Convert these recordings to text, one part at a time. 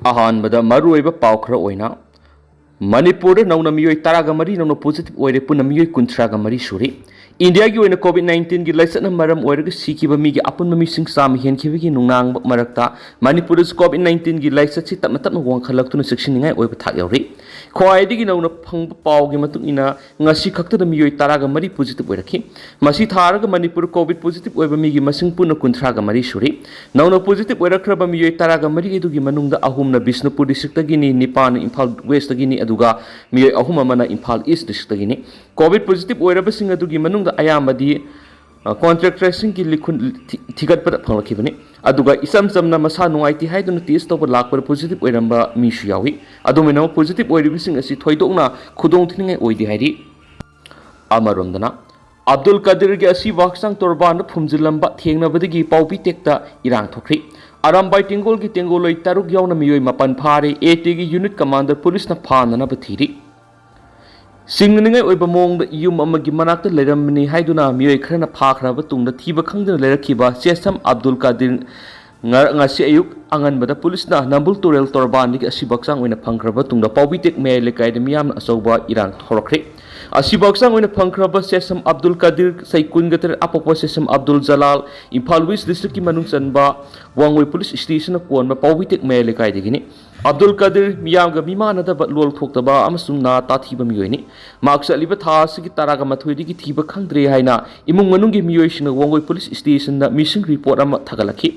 अहानबदा मरुओइबा पाव खरा ओइना मणिपुर नौना मियोई तरागा मरी नौना पॉजिटिव ओइरे पुना मियोई कुंथ्रागा मरी सुरी इंडिया की कोविड-19 की लाइसना मरम ओइरगा सिकिबा मीगी अपुन मिसिंग साम हेनखिबगी नुंगनांग मरक्ता मणिपुर कोविड-19 की लाइससी तपना तपना वांखलक्तुना सिक्सिनिंगाई ओइबा थाक यावरी ख्वाइदिगी नौना फंग पावगी मतुंगिना ngasi खक्तदा मियोई तरागा मरी पॉजिटिव ओइरखि मसी थारगा मणिपुर कोविड पॉजिटिव ओइबा मीगी मसिंग पुना कुंथ्रागा मरी सुरी नौना पॉजिटिव ओइरखरबा मियोई तरागा मरी एदुगी मनुंगदा अहुमना बिष्णुपुर डिस्ट्रिक्टगिनी निपान इम्फाल वेस्टगिनी अदुगा मियोई अहुम अमना इम्फाल ईस्ट डिस्ट्रिक्टगिनी कोविड पॉजिटिव ओइरबसिंग अदुगी मनुंगदा अयामदी कॉन्ट्रैक्ट ट्रेसिंग की लिखुन थिगतपद फंगलखिबनी अदुगा इसम समना मसा नुंगाइति हाइदुना टेस्ट तौब लाखपर पॉजिटिव ओइरंबा मीसु यावी अदुमेना पॉजिटिव ओइरिबिसिंग असि थोइदोकना खुदोंग थिनिंगाई ओइदि हाइरि अमरोंदना अब्दुल कदीर के असि वाक्संग तोरबान फुमजिलंबा थेंगनबदगी पाउपी टेक्ता इरांग थोख्रि अरामबाई टेंगोल की तेंगोलोई तारुक यावना मियोई मपन फारे एटी की यूनिट कमांडर पुलिस न फाननब थीरी सिंगनिंगै ओइबा मोंग युम अमगी मनाक्ता लेरमनी हाइदुना मियोई खरना फाखरब तुंगदा थीबा खंगदना लेरखिबा चेसम Abdul Kadir ngasi ayuk angan bada police ना नंबुल तुरेल तोरबान की असि बक्सांग ओइना फंखरब तुंगदा पाउबिटेक मे लेकाय दे मियाम असौबा इरांग थोरखरे असि बक्सांग ओइना फंखरब सेसम अब्दुल कदीर सैकुन गतर अपोपो सेसम अब्दुल जलाल इम्फाल वेस्ट डिस्ट्रिक्ट की मनुंग चनबा वांगोई पुलिस स्टेशन कोन पाउबिटेक मे लेकाय देगिनी अब्दुल कदीर मियामगा मिमानदब लोल थोक्तबा अमसुंग ना ताथीबा मियोइनी मार्क्सलिबा थासिगी तरागा मथोइदिगी थीबा खंद्रे हाइना इमुंग मनुंगी मियोइसिंग वांगोई पुलिस स्टेशन दा मिसिंग रिपोर्ट अमा थगलखि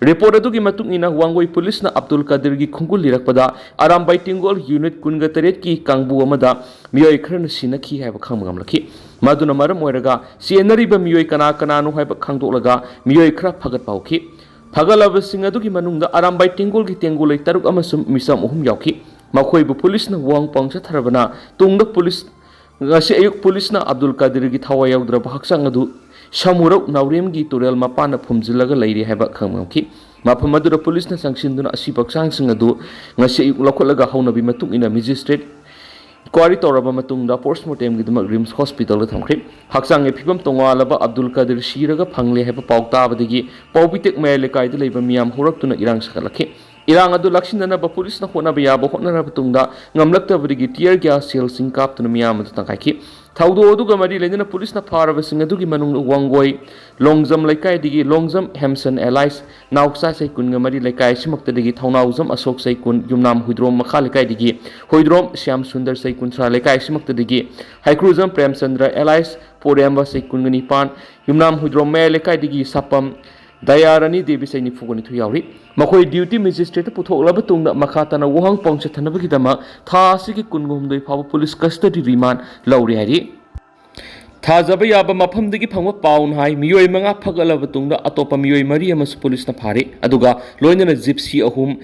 रिपोर्ट अदुगी मतुंगिना वांगोई पुलिस ना अब्दुल कदीर की खुंगुल लिरकपदा अरामबाई टिंगोल यूनिट कुनगा तरेट की कांगबु अमदा मियोइ खरना सिनखि हाइबा खंगमलखि मदुना मरम ओइरगा सिएनरिबा मियोइ कना कनानो हाइबा खंगदोलगा मियोइ खरा फगत पाउखि फगलबसिंग अदुगी मनुंगदा अरामबाई टिंगोल की तेंगोलोई तरुक अमसुम मिसम उहुम याउखि मखोइबु पुलिस ना वांग पंगसा थरबना तुंगदा पुलिस ngasi ayuk पुलिस ना अब्दुल कदीर की थावा याउद्रबा हक्संग अदु समुरौ नावरेम की तुरेल मपान फुमजिलगा लैरि हाइबा खंगमखि मफम अदुरा पुलिस ना संगसिनदुना असि बक्सांग सिंग अदु ngasi ayuk लखोलगा हौनबि मतुंग इना मजिस्ट्रेट क्वारी तौरब मतुंगदा पोस्टमार्टम गिदमक रिम्स हॉस्पिटल थमख्रि हक्सांगे फिबम तोंगालब अब्दुल कदीर सिरगा फंगले हेब पाउताबदगी पाउपिटेक मे लेकायद लेबा मियाम होरक्तुना इरांग सकलखि इरांग अदु लक्षिननब पुलिस न होनब याब होनरब तुंगदा ngamlaktabdigi tear gas cell sing kaptuna miyam adu tangkaiki thaudo aduga mari lendina police न फारब सिंग अदुगी मनुंग वांगोई लोंगजम लेकाय दिगी लोंगजम हेमसन एलाइस नाउक्सा सै कुनगा मरी लेकाय सिमक्तदगी थौनाउजम अशोक सै कुन युमनाम हुइद्रोम मखा लेकाय दिगी हुइद्रोम श्याम सुंदर सै कुनथ्रा लेकाय सिमक्तदगी हाइक्रुजम प्रेमचंद्र एलाइस पोरेम्बा सै कुनगनि पान युमनाम हुइद्रोम मे लेकाय दिगी सपम दयारानी देवी सै निफुगनि थु यावरि मखोई ड्यूटी मजिस्ट्रेट पुथोकलब तुंगदा मखातना वहंग पंगसे थनबगिदमा थासिगी कुनगुमदoi फाव पुलिस कस्टडी रिमांड लौरि हारि थाजब याब मफमदगी फंग पाउन हाई मियोई मंगा फगलब तुंगदा अतोप मियोई मरी अमस पुलिस न फारे अदुगा लोइनना जिप्सी अहुम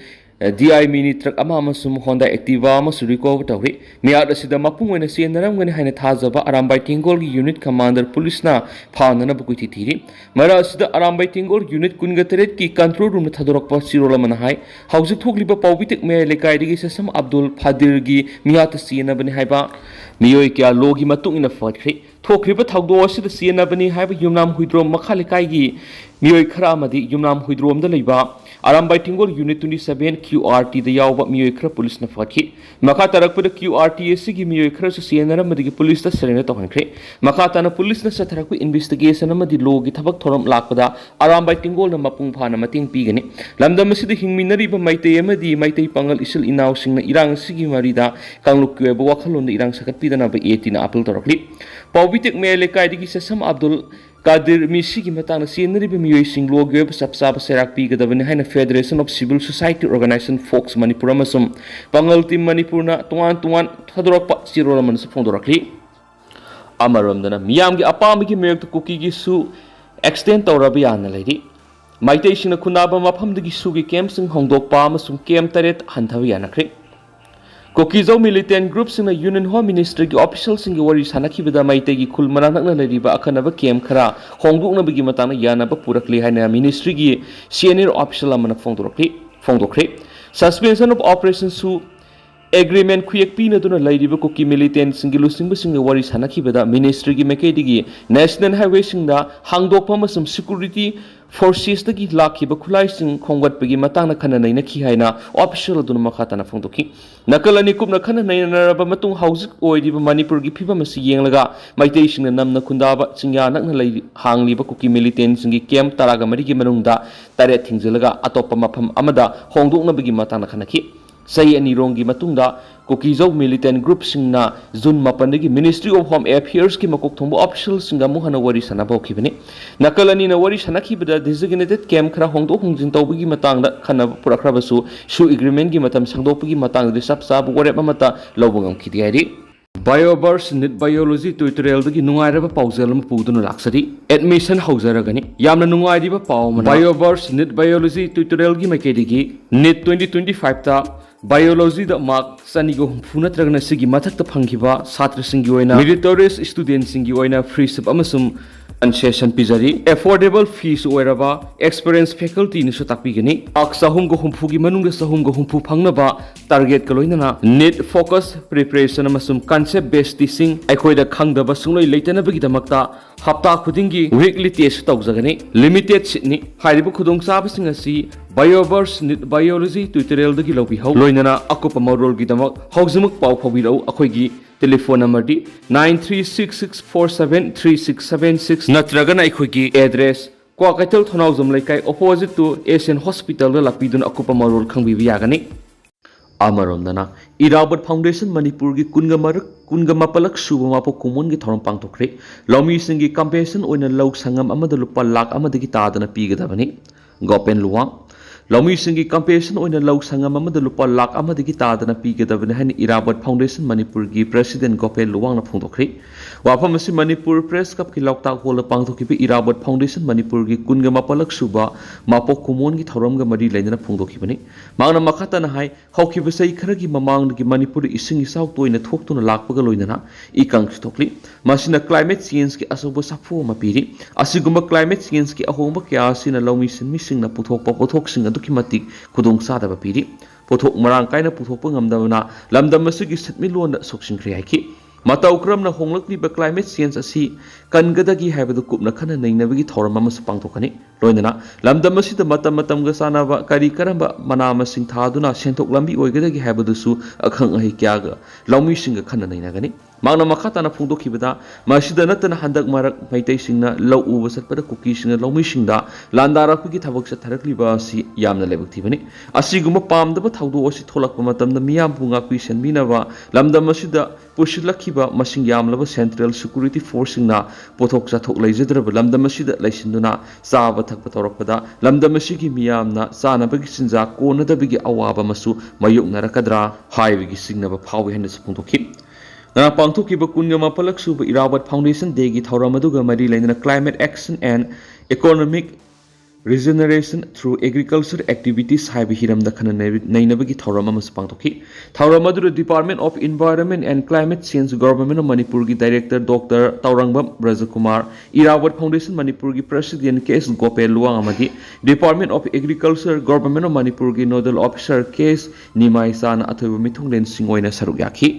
DI मिनी ट्रक अमामसुम होंडा एक्टिवा अमसु रिकवर तौरि मियाद असिदा मपुंग ओइना सेनरमगनि हाइना थाजबा अरामबाई टिंगोल की यूनिट कमांडर पुलिस ना फानना बुकुति थीरी मरा असिदा अरामबाई टिंगोल यूनिट कुनगतरेट की कंट्रोल रूम थदोरकपा सिरोलमना हाई हौजिक थोकलिबा पाउबिटिक मे लेकायदिगी ससम अब्दुल फादिर की मियात सेनबनि हाइबा मियोई क्या लोगी मतुंग इना फटख्रि थोकरिबा थौदो असिदा सेनबनि हाइबा युमनाम हुइद्रोम मखा लेकायगी मियोई खरा अमदि युमनाम हुइद्रोम दा लैबा अरामबाई टिंगोल यूनिट 27 QRT दा यावबा मियोई खरा पुलिस न फटखि मखा तरकपदा QRT सिगी मियोई खरा सेनरमदगी पुलिस दा सरेंडर तौहनख्रे मखा तना पुलिस न सथरकु इन्वेस्टिगेशन अमदि लोगी थबक थोरम लाकपदा अरामबाई टिंगोल न मपुंग फाना मतेंग पिगनि लमदम असिदा हिंगमिनरिबा मैतै अमदि मैतै पंगल इसिल इनाव सिंगना इरांग सिगी मरिदा कांगलुक क्वेब वखलोन इरांग सकत पिदनाबा एटीना अपील तौरखलि पाउबिटेक मे लेकायदिगी ससम अब्दुल कादिर मिसिगी मतांग सेनरिबा मियोई सिंग लोगेब सबसाब सेराक पिगदबनि हाइना federation of civil society organisation फोक्स मणिपुर अमसुम पंगल टीम मणिपुरना तुआन तुआन थदोरकपा सिरोलमनस फोंदोरखलि अमरमदना मियामगी अपामगी मेयक कुकीगी सु एक्सटेंड तौरब याना लैरि माइतैसिंगना खुनाबा मफमदगी सुगी कैंपसिंग होंदोकपा अमसुम कैंप तरेट हंथब यानाख्रे कोकीजौ मिलिटेंट ग्रुप सिंगना यूनियन होम मिनिस्ट्री की ऑफिशियल सिंग वरी सानखिबदा मैतै की खुल मनानकना लैरिबा अखनब कैंप खरा होंदोकनबगी मताना यानब पुरकली हाइना मिनिस्ट्री की सीनियर ऑफिशियल अमना फोंदोख्रे सस्पेंशन ऑफ ऑपरेशन सु एग्रीमेंट खुयक पीनदुना लैरिबा कोकी मिलिटेंट सिंग लुसिंग सिंग वरी सानखिबदा मिनिस्ट्री की मेकेदिगी नेशनल हाईवे सिंगदा हांगदोकपा मसम सिक्योरिटी फोर्सेसदगी लाखिबा खुलाइसिंग खोंगटपगी मतंगना खना नैनखि हाइना ऑफिशियल अदुना मखाताना फोंदोखि नकल अनि कुपना खना नैनरबा मतुंग हाउजिक ओइदिबा मणिपुरगी फिबम असि येंगलगा माइतेइसिंगना नमना खुंदाबा चिंया नकना लै हांगलिबा कुकी मिलिटेंटसिंगी कैम्प तरागा मरिगी मनुंगदा तारे थिंगजलगा अतोप्पा मफम अमदा होंदोकनबगी मतंगना खनाखि सही अनिरोंगी मतुंगदा कुकीजौ मिलिटेंट ग्रुप सिंगना जुन मपनदगी मिनिस्ट्री ऑफ होम अफेयर्स की मकोक थोंबो ऑफिशियल सिंगा मुहना वरी सनाबोखिबने नकल अनि न वरी सनाखिबदा डिजिग्नेटेड कैम्प खरा होंदो होंजिन तौबगी मतंगदा खना पुरखराबसु सु एग्रीमेंट की मतम संदोपगी मतंगदि सब साब वरेप अमता लौबंगम खिदियारि बायोवर्स निट बायोलॉजी ट्यूटोरियल नुंगाइरबा पाउजल पुदुन लाक्सरी एडमिशन हौजरगनी यामना नुंगाइरिबा पाउ बायोवर्स निट बायोलॉजी ट्यूटोरियल की मैकेदिगी निट 2025 ता बायोलॉजी द मार्क सनिगो हुंफु नत्रगना सिगी मथक त फंगिबा छात्र सिंगी ओइना मेरिटोरियस स्टूडेंट सिंगी ओइना फ्री शिप अमसुम कंसेशन पिजरी एफोर्डेबल फीस ओइरबा एक्सपीरियंस फैकल्टी निसु ताकपिगनी अक्सहुम गो हुंफु की मनुंग सहूम गो हुंफु फंगनबा टारगेट कलोइना नेट फोकस प्रिपरेशन अमसुम कांसेप्ट बेस्ड टीचिंग अखोइदा खंगदबा सुंगलोइ लेतनबगी दमक्ता हप्ता खुदिंगी वीकली टेस्ट तौजगनी लिमिटेड सिटनी हाइरिबु खुदोंचाबसिंग असि बायोवर्स निट बायोलॉजी ट्यूटोरियल दगी लौबिहौ लोइनना अकुप मरोल की दमक हौजमक पाउ फौबिरौ अखोइगी टेलीफोन नंबर दी 9366473676 नत्रगना अखोइगी address Kwakeithel Thounaojam Leikai opposite to Asian hospital लापीदुन अकुप मरोल खंबिबि यागनी अमरोंदना इरावत फाउंडेशन मणिपुर की कुनगमपलक सुब मापो कुमोन की थौरम पांगथोखरे लौमी सिंगी कंपेशन ओइना लौ संगम अमद लुपा लाख अमदगी तादना पीगदबनी गोपेन लुवा लौमी सिंगी कंपेशन ओइना लौ संगम अमद लुपा लाख अमदगी तादना पीगदबनी हन इरावत फाउंडेशन मणिपुर की प्रेसिडेंट गोपेन लुवांगना फोंदोखरे वाफम असि मणिपुर प्रेस कप की लौकताक होल पांगथोखिबे इरावत फाउंडेशन मणिपुर की कुनगमपलक सुब मापो कुमोन की थौरमगा मरी लेना फोंदोखिबनी मांगना मखातना हाय हौखिबे सही खरगी ममांग की मणिपुर इसिंग इसाउ तोइना थोक्तुना लाकपगा लोइना इकंग थोकली मसिना क्लाइमेट चेंज की असोब साफु अमा पीरी असिगुम्बा क्लाइमेट चेंज की अहोंबा क्या सिना लौमी सिनमिसिंगना पुथोकपा पोथोकसिंग अदुकी मतिक खुदोंग सादबा पीरी पोथोक मरांग कायना पुथोकपा ngамदबना लमदम असुगी सतमिलोन सोक्सिंख्रे हाइकी मतौ क्रमना होंगलक्लिबा क्लाइमेट चेंज असि कनगदगी हाइबदु कुपना खना नैनबगी थौरम अमस पांगथोखनी लोइनना लमदम असिद मतम मतमगा सानाबा करी करंबा मनामसिंग थादुना सेंथोक लंबी ओइगदगी हाइबदुसु अखंग अहि क्यागा लौमीसिंग खना नैनगनी मांगना मखाताना फोंदोखिबदा मसिदा नतना हंदक मरक मैतैसिंगना लौ उब सतपदा कुकीसिंगना लौमीसिंगदा लांदारकपगी थबक सथरकलिबा असि यामना लेबक्थिबनी असिगुम पामदबा थौदो असि थोलकपा मतमदा मियाम पुंगाक्पि सेनबिनबा लमदम असिदा पुसिलखिबा मसिंग यामलबा सेंट्रल सिक्योरिटी फोर्सिंगना पोथोक चाथोक लैजद्रबा लमदम असिदा लैसिंदुना चाबा थकपा तौरकपदा लमदम असिगी मियामना चानबगी सिंजा कोनदबगी अवाबा मसु मयुकनरकद्रा हाइबगी सिंगनबा फावे हनस फोंदोखि ना पांथोखिबा कुनगमपलक सुब इरावत फाउंडेशन डे की थौरम अदुगा मरी लेना climate action and economic regeneration through agriculture activities हाइब हिरमदा खना नैनबगी थौरम अमस पांथोखि थौरम अदुर department of environment and climate change government of Manipur की director doctor Thourangbam Brajakumar Irawat foundation Manipur की प्रेसिडेंट केस गोपेल लुवांग अमदी department of agriculture government of Manipur की नोडल ऑफिसर केस निमाई सान अथोब मिथुंगलेन सिंह ओइना सरुक याखि